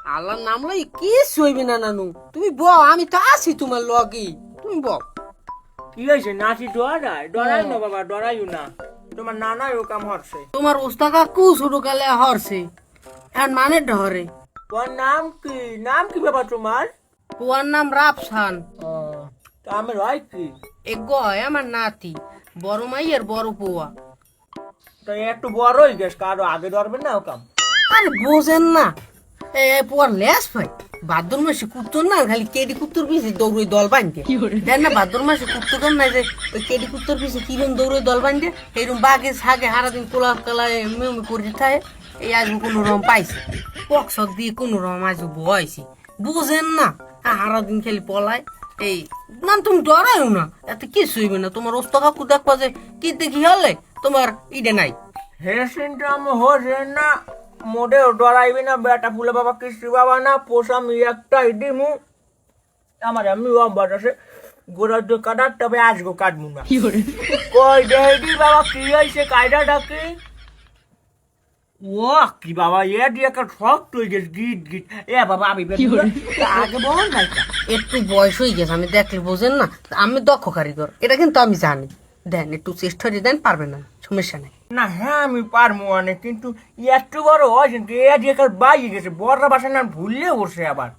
আল্লাহর নাম লই কি সইবি না নানু, তুমি বল, আমি তো আছি তোমার লগি, তুমি বল। কি হয়েছে? নাতি ডরাই ডরাই না বাবা, ডরাইও না। তোমার নানা ও কাম হচ্ছে। তোমার ওস্তা কাকু ছোট কালে হরছে, এখন মানে ডরে। তোমার নাম কি? নাম কি বাবা তোমার? তোমার নাম রাফসান। তা আমি হয় কি? এ গয় আমার নাতি, বড় মাইয়ের বড় পোয়া। তা একটু বড় হয়ে গেছে, কারো আগে ধরবে না ও কাম। আরে বোঝেন না, এ পোয়ার লেস ভাই, ভাদ্র মাসে কুত্তর না খালি কেডি কুত্তর পিছে দৌড়ে দল বাঁধতে দেন না। ভাদ্র মাসে কুত্তর কেন না যে ওই কেডি কুত্তর পিছে কিরম দৌড়ে দল বাঁধতে, এইরকম বাঘে ছাগে সারাদিন কোলা কালায় মেমে করে থাকে। এই আজকে কোনো রকম পাইছে, পক্সক দিয়ে কোনো রকম আজ বয়সি, বুঝেন না, সারাদিন খালি পলায়। এই না তুমি ডরাইও না, এত কিছু হইবে না। তোমার ওস্তা কাকু দেখবা যে কি দেখি হলে তোমার ইডে নাই। হেসিনটা আমি হচ্ছে না, মোটেও ডরাইবি না বেটা ফুলে বাবা, কৃষ্টি বাবা না পোষা আমি একটাই দিমু। আমার আমি অভ্যাস আছে গোড়ার দিয়ে কাটার, তবে আজগো কাটবো না। কই দেহি বাবা কি হয়েছে, কায়দা ডাকি। ও কি বাবা, এ দিয়ে একটা শক্ত হয়ে গেছে, গিট গিট। এ বাবা আমি আগে বল না। একটু বয়স হয়ে গেছে, আমি দেখলে বোঝেন না, আমি দক্ষ কারিগর, এটা কিন্তু আমি জানি। দেন একটু চেষ্টা দিয়ে দেন, পারবেন না, সমস্যা নেই। না হ্যাঁ আমি পারবো অনেক, কিন্তু একটু বড় হয় কিন্তু এ দিয়ে কার বাইরে গেছে, বড় বাসা না ভুললে বসে আবার।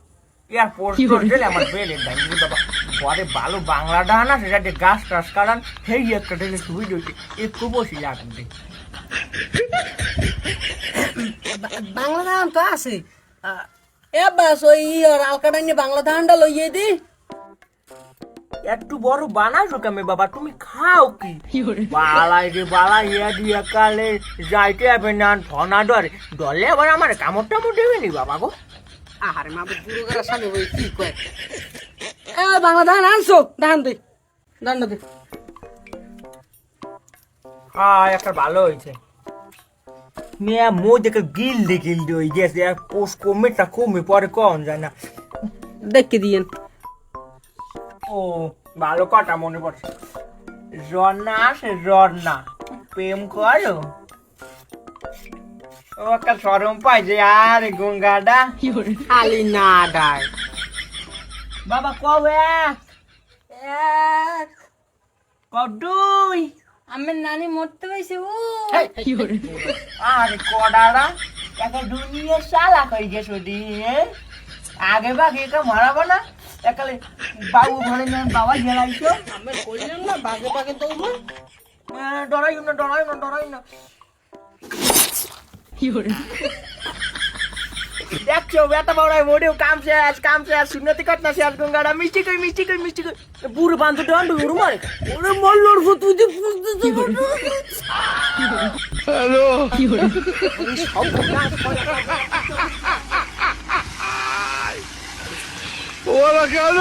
ইয়ার পোস্ট দিলে আমার বেলে ব্যাংকে বাবা ঘরে ভালো বাংলা ডানা, সেটা দিয়ে গাছ টাছ কাটান, সেই একটা ঢেলে সুবিধা হচ্ছে, একটু বসে লাগবে। বাংলা ধান তো আছে, এ বাস ওই আলকাটা নিয়ে বাংলা ধানটা লইয়ে দি। একটু বড় বানাইছো কেমন বাবা, তুমি খাও কি? বালাই রে বালাই, ইয়া দিয়ে কালে যাইতে হবে না ধনা ডরে, ডলে আবার আমার কামড় টামড় দেবে নি বাবা গো। আহারে মা বুড়ো করার সামনে ওই কি কয়, এ বাংলা ধান আনছো, ধান দে, ধান দে। হ্যাঁ একটা ভালো হয়েছে। মেয়া মো দেখে গিলদে গিলদে হয়ে গেছে, আর পোস্ট কমেটা কমে পরে কম যায় না। দেখে দিয়েন। ও ভালো কথা মনে পড়ছে, ঝর্ণা আসে ঝর্ণা, প্রেম করো। ও একটা সরম পাইছে, আরে গঙ্গাটা খালি না ডায় বাবা কবে এক দুই। আমার নানি মরতে পাইছে ও। আরে কডারা একটা দুনিয়া শালা হয়ে গেছে দিয়ে, আগে বাগে একা মারাবো না একালে বাবু ঘরে নেন, বাবা গেলাইছো। আমি কইলাম না বাগে বাগে দৌড়। ডরাই না ডরাই না ডরাই না। দেখছো বেটা বড়াই মোড়েও কাম শেষ, কাম শেষ, সুন্নতি কাটনা শেষ, গঙ্গাটা মিষ্টি কই মিষ্টি কই মিষ্টি কই। বুড়ো বান্ধব দণ্ড উড়ু মারে, ওরে মল্লর ফু তুই যে ফুলতে হ্যালো ওরা কেন